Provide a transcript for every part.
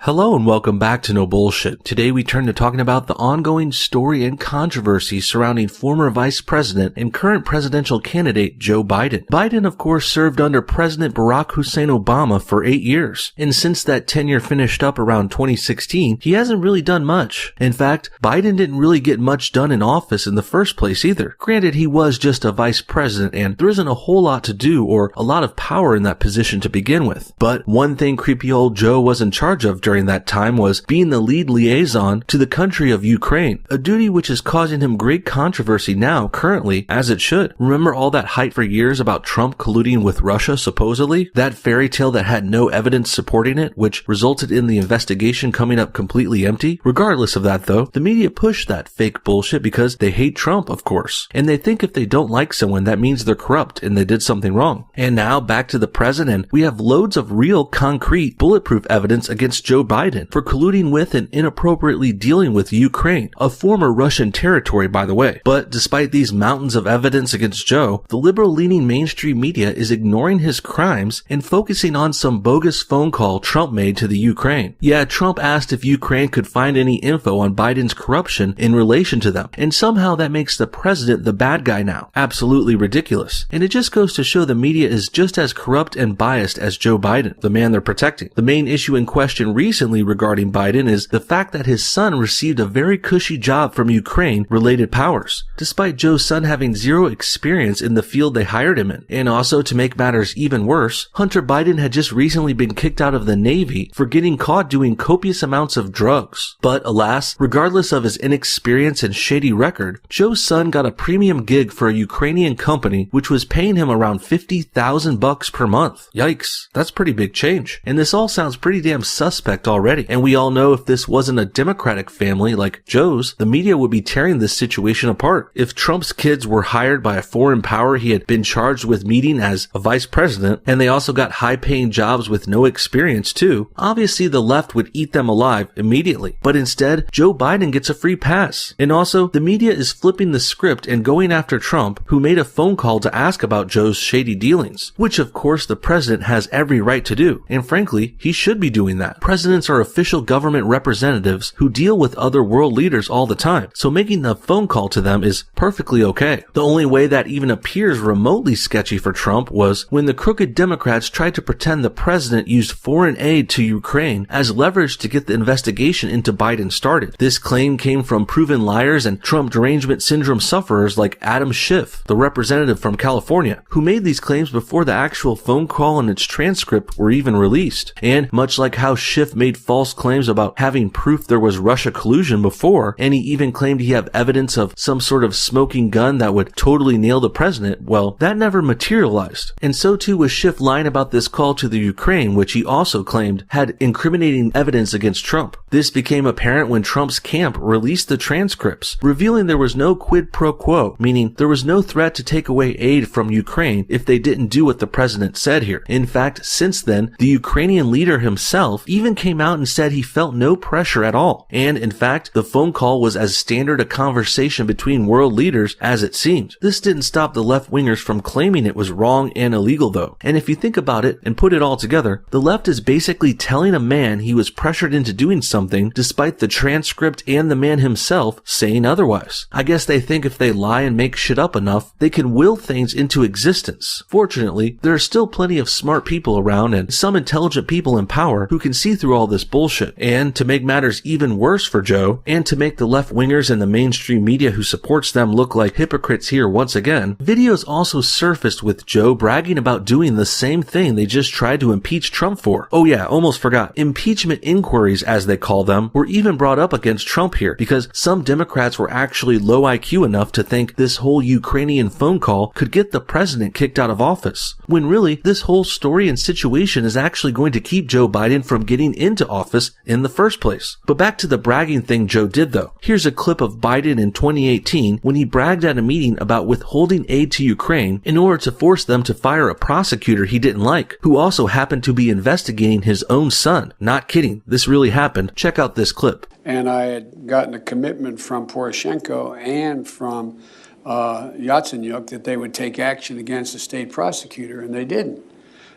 Hello and welcome back to No Bullshit. Today we turn to talking about the ongoing story and controversy surrounding former Vice President and current presidential candidate Joe Biden. Biden, of course, served under President Barack Hussein Obama for 8 years, and since that tenure finished up around 2016, he hasn't really done much. In fact, Biden didn't really get much done in office in the first place either. Granted, he was just a vice president and there isn't a whole lot to do or a lot of power in that position to begin with. But one thing creepy old Joe was in charge of during that time was being the lead liaison to the country of Ukraine, a duty which is causing him great controversy now, currently, as it should. Remember all that hype for years about Trump colluding with Russia, supposedly? That fairy tale that had no evidence supporting it, which resulted in the investigation coming up completely empty? Regardless of that though, the media push that fake bullshit because they hate Trump, of course, and they think if they don't like someone that means they're corrupt and they did something wrong. And now, back to the president, we have loads of real, concrete, bulletproof evidence against Joe Biden for colluding with and inappropriately dealing with Ukraine, a former Russian territory, by the way. But despite these mountains of evidence against Joe, the liberal-leaning mainstream media is ignoring his crimes and focusing on some bogus phone call Trump made to the Ukraine. Yeah, Trump asked if Ukraine could find any info on Biden's corruption in relation to them, and somehow that makes the president the bad guy now. Absolutely ridiculous. And it just goes to show the media is just as corrupt and biased as Joe Biden, the man they're protecting. The main issue in question recently regarding Biden is the fact that his son received a very cushy job from Ukraine-related powers, despite Joe's son having zero experience in the field they hired him in. And also, to make matters even worse, Hunter Biden had just recently been kicked out of the Navy for getting caught doing copious amounts of drugs. But alas, regardless of his inexperience and shady record, Joe's son got a premium gig for a Ukrainian company which was paying him around $50,000 per month. Yikes, that's pretty big change. And this all sounds pretty damn suspect already. And we all know if this wasn't a Democratic family like Joe's, the media would be tearing this situation apart. If Trump's kids were hired by a foreign power he had been charged with meeting as a vice president, and they also got high-paying jobs with no experience too, obviously the left would eat them alive immediately. But instead, Joe Biden gets a free pass. And also, the media is flipping the script and going after Trump, who made a phone call to ask about Joe's shady dealings, which of course the president has every right to do. And frankly, he should be doing that. Presidents are official government representatives who deal with other world leaders all the time, so making a phone call to them is perfectly okay. The only way that even appears remotely sketchy for Trump was when the crooked Democrats tried to pretend the president used foreign aid to Ukraine as leverage to get the investigation into Biden started. This claim came from proven liars and Trump derangement syndrome sufferers like Adam Schiff, the representative from California, who made these claims before the actual phone call and its transcript were even released. And much like how Schiff made false claims about having proof there was Russia collusion before, and he even claimed he had evidence of some sort of smoking gun that would totally nail the president, well, that never materialized. And so too was Schiff lying about this call to the Ukraine, which he also claimed had incriminating evidence against Trump. This became apparent when Trump's camp released the transcripts, revealing there was no quid pro quo, meaning there was no threat to take away aid from Ukraine if they didn't do what the president said here. In fact, since then, the Ukrainian leader himself even came out and said he felt no pressure at all. And in fact, the phone call was as standard a conversation between world leaders as it seemed. This didn't stop the left-wingers from claiming it was wrong and illegal though. And if you think about it and put it all together, the left is basically telling a man he was pressured into doing something despite the transcript and the man himself saying otherwise. I guess they think if they lie and make shit up enough, they can will things into existence. Fortunately, there are still plenty of smart people around and some intelligent people in power who can see through all this bullshit. And to make matters even worse for Joe, and to make the left-wingers and the mainstream media who supports them look like hypocrites here once again, videos also surfaced with Joe bragging about doing the same thing they just tried to impeach Trump for. Oh yeah, almost forgot. Impeachment inquiries, as they call them, were even brought up against Trump here because some Democrats were actually low IQ enough to think this whole Ukrainian phone call could get the president kicked out of office, when really this whole story and situation is actually going to keep Joe Biden from getting into office in the first place. But back to the bragging thing Joe did though. Here's a clip of Biden in 2018 when he bragged at a meeting about withholding aid to Ukraine in order to force them to fire a prosecutor he didn't like, who also happened to be investigating his own son. Not kidding, this really happened. Check out this clip. And I had gotten a commitment from Poroshenko and from Yatsenyuk that they would take action against the state prosecutor, and they didn't.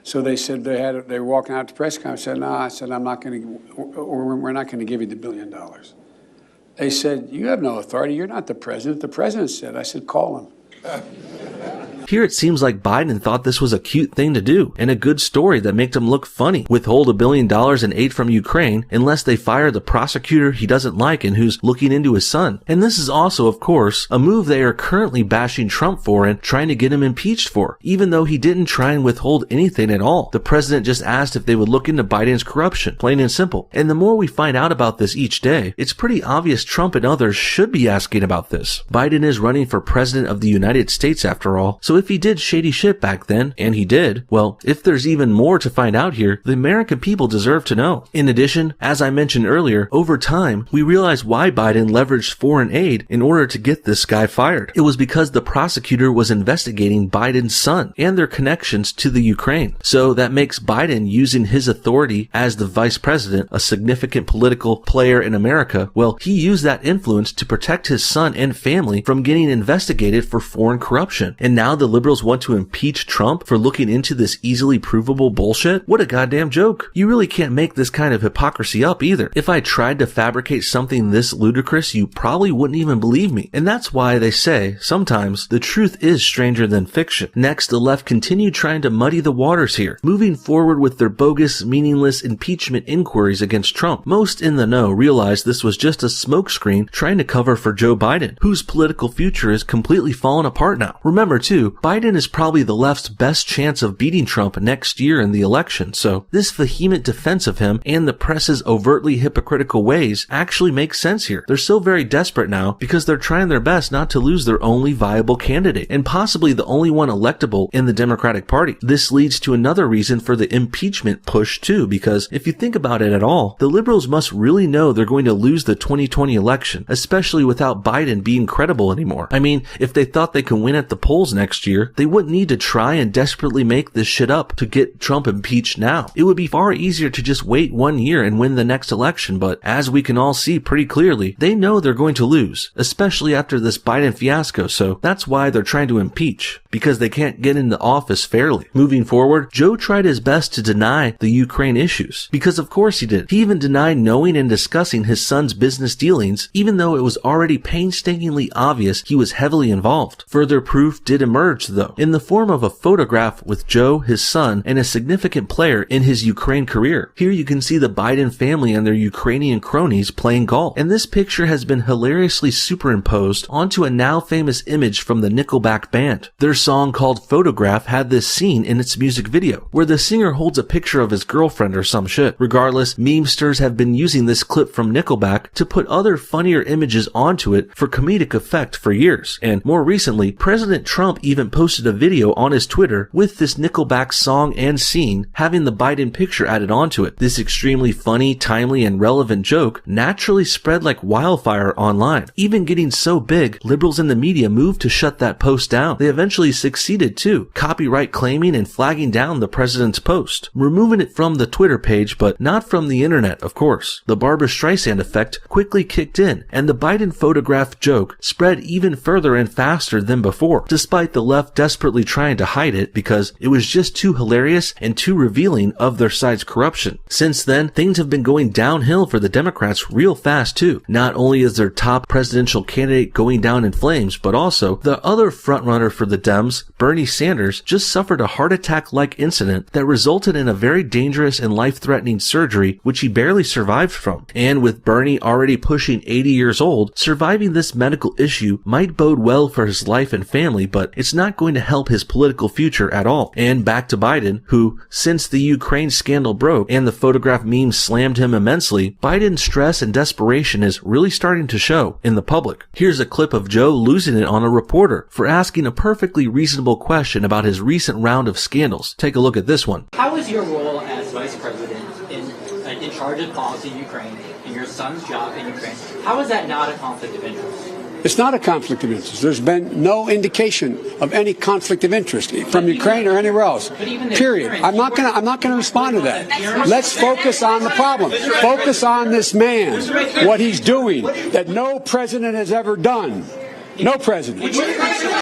So they said they were walking out to press conference. I said, no, I said, we're not going to give you the $1 billion. They said, you have no authority. You're not the president. The president said. I said, call him. Here it seems like Biden thought this was a cute thing to do and a good story that made him look funny. Withhold $1 billion in aid from Ukraine unless they fire the prosecutor he doesn't like and who's looking into his son. And this is also, of course, a move they are currently bashing Trump for and trying to get him impeached for, even though he didn't try and withhold anything at all. The president just asked if they would look into Biden's corruption, plain and simple. And the more we find out about this each day, it's pretty obvious Trump and others should be asking about this. Biden is running for president of the United States after all, so if he did shady shit back then, and he did, well, if there's even more to find out here, the American people deserve to know. In addition, as I mentioned earlier, over time, we realized why Biden leveraged foreign aid in order to get this guy fired. It was because the prosecutor was investigating Biden's son and their connections to the Ukraine. So that makes Biden using his authority as the vice president, a significant political player in America, well, he used that influence to protect his son and family from getting investigated for foreign corruption. And now the liberals want to impeach Trump for looking into this easily provable bullshit? What a goddamn joke. You really can't make this kind of hypocrisy up either. If I tried to fabricate something this ludicrous, you probably wouldn't even believe me. And that's why they say, sometimes, the truth is stranger than fiction. Next, the left continued trying to muddy the waters here, moving forward with their bogus, meaningless impeachment inquiries against Trump. Most in the know realized this was just a smokescreen trying to cover for Joe Biden, whose political future is completely fallen apart now. Remember too, Biden is probably the left's best chance of beating Trump next year in the election, so this vehement defense of him and the press's overtly hypocritical ways actually makes sense here. They're so very desperate now because they're trying their best not to lose their only viable candidate, and possibly the only one electable in the Democratic Party. This leads to another reason for the impeachment push too, because if you think about it at all, the liberals must really know they're going to lose the 2020 election, especially without Biden being credible anymore. I mean, if they thought they could win at the polls next year, they wouldn't need to try and desperately make this shit up to get Trump impeached now. It would be far easier to just wait 1 year and win the next election, but as we can all see pretty clearly, they know they're going to lose, especially after this Biden fiasco, so that's why they're trying to impeach, because they can't get into office fairly. Moving forward, Joe tried his best to deny the Ukraine issues, because of course he did. He even denied knowing and discussing his son's business dealings, even though it was already painstakingly obvious he was heavily involved. Further proof did emerge, though, in the form of a photograph with Joe, his son, and a significant player in his Ukraine career. Here you can see the Biden family and their Ukrainian cronies playing golf, and this picture has been hilariously superimposed onto a now famous image from the Nickelback band. Their song called Photograph had this scene in its music video, where the singer holds a picture of his girlfriend or some shit. Regardless, memesters have been using this clip from Nickelback to put other funnier images onto it for comedic effect for years, and more recently, President Trump even posted a video on his Twitter with this Nickelback song and scene having the Biden picture added onto it. This extremely funny, timely, and relevant joke naturally spread like wildfire online, even getting so big, liberals in the media moved to shut that post down. They eventually succeeded too, copyright claiming and flagging down the president's post, removing it from the Twitter page, but not from the internet, of course. The Barbra Streisand effect quickly kicked in, and the Biden photograph joke spread even further and faster than before, despite the left desperately trying to hide it because it was just too hilarious and too revealing of their side's corruption. Since then, things have been going downhill for the Democrats real fast too. Not only is their top presidential candidate going down in flames, but also the other frontrunner for the Dems, Bernie Sanders, just suffered a heart attack-like incident that resulted in a very dangerous and life-threatening surgery which he barely survived from. And with Bernie already pushing 80 years old, surviving this medical issue might bode well for his life and family, but it's not going to help his political future at all. And back to Biden, who, since the Ukraine scandal broke and the photograph meme slammed him immensely, Biden's stress and desperation is really starting to show in the public. Here's a clip of Joe losing it on a reporter for asking a perfectly reasonable question about his recent round of scandals. Take a look at this one. How is your role as vice president in charge of policy in Ukraine and your son's job in Ukraine? How is that not a conflict of interest? It's not a conflict of interest. There's been no indication of any conflict of interest from Ukraine or anywhere else. Period. I'm not going to respond to that. Let's focus on the problem. Focus on this man, what he's doing, that no president has ever done. No president.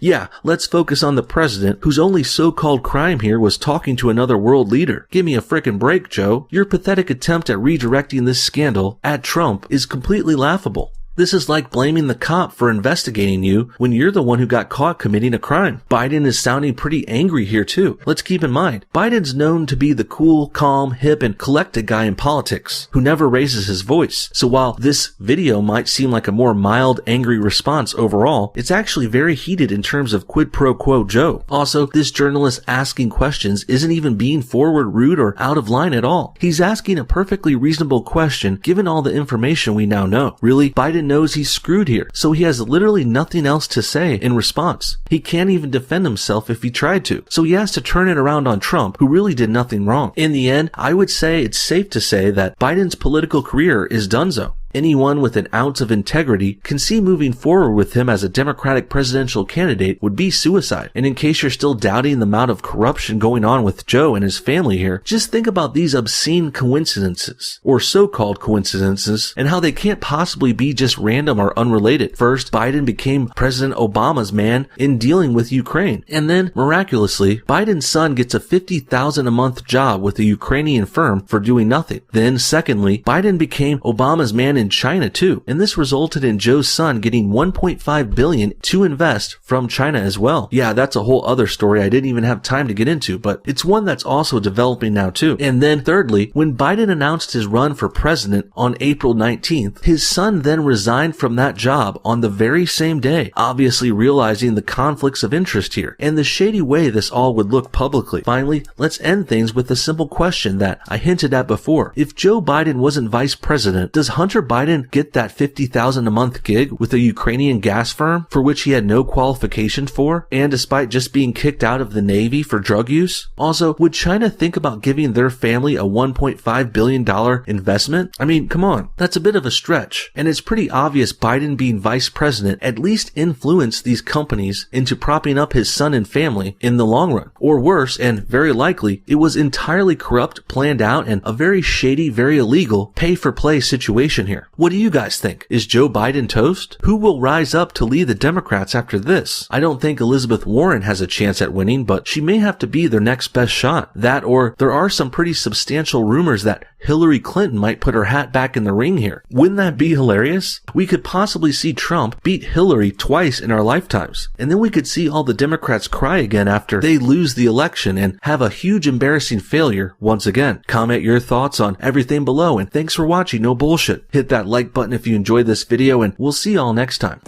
Yeah, let's focus on the president whose only so-called crime here was talking to another world leader. Give me a frickin' break, Joe. Your pathetic attempt at redirecting this scandal at Trump is completely laughable. This is like blaming the cop for investigating you when you're the one who got caught committing a crime. Biden is sounding pretty angry here too. Let's keep in mind, Biden's known to be the cool, calm, hip, and collected guy in politics who never raises his voice. So while this video might seem like a more mild, angry response overall, it's actually very heated in terms of quid pro quo Joe. Also, this journalist asking questions isn't even being forward, rude, or out of line at all. He's asking a perfectly reasonable question given all the information we now know. Really, Biden knows he's screwed here, so he has literally nothing else to say in response. He can't even defend himself if he tried to, so he has to turn it around on Trump, who really did nothing wrong. In the end, I would say it's safe to say that Biden's political career is donezo. Anyone with an ounce of integrity can see moving forward with him as a Democratic presidential candidate would be suicide. And in case you're still doubting the amount of corruption going on with Joe and his family here, just think about these obscene coincidences, or so-called coincidences, and how they can't possibly be just random or unrelated. First, Biden became President Obama's man in dealing with Ukraine. And then, miraculously, Biden's son gets a $50,000 a month job with a Ukrainian firm for doing nothing. Then, secondly, Biden became Obama's man in China too, and this resulted in Joe's son getting $1.5 billion to invest from China as well. Yeah, that's a whole other story I didn't even have time to get into, but it's one that's also developing now too. And then thirdly, when Biden announced his run for president on April 19th, his son then resigned from that job on the very same day, obviously realizing the conflicts of interest here and the shady way this all would look publicly. Finally, let's end things with a simple question that I hinted at before. If Joe Biden wasn't vice president, does Hunter Biden get that $50,000 a month gig with a Ukrainian gas firm for which he had no qualifications for, and despite just being kicked out of the Navy for drug use? Also, would China think about giving their family a $1.5 billion investment? I mean, come on, that's a bit of a stretch. And it's pretty obvious Biden being vice president at least influenced these companies into propping up his son and family in the long run. Or worse, and very likely, it was entirely corrupt, planned out, and a very shady, very illegal pay-for-play situation here. What do you guys think? Is Joe Biden toast? Who will rise up to lead the Democrats after this? I don't think Elizabeth Warren has a chance at winning, but she may have to be their next best shot. That, or there are some pretty substantial rumors that Hillary Clinton might put her hat back in the ring here. Wouldn't that be hilarious? We could possibly see Trump beat Hillary twice in our lifetimes, and then we could see all the Democrats cry again after they lose the election and have a huge embarrassing failure once again. Comment your thoughts on everything below, and thanks for watching No Bullshit. Hit that like button if you enjoyed this video, and we'll see y'all next time.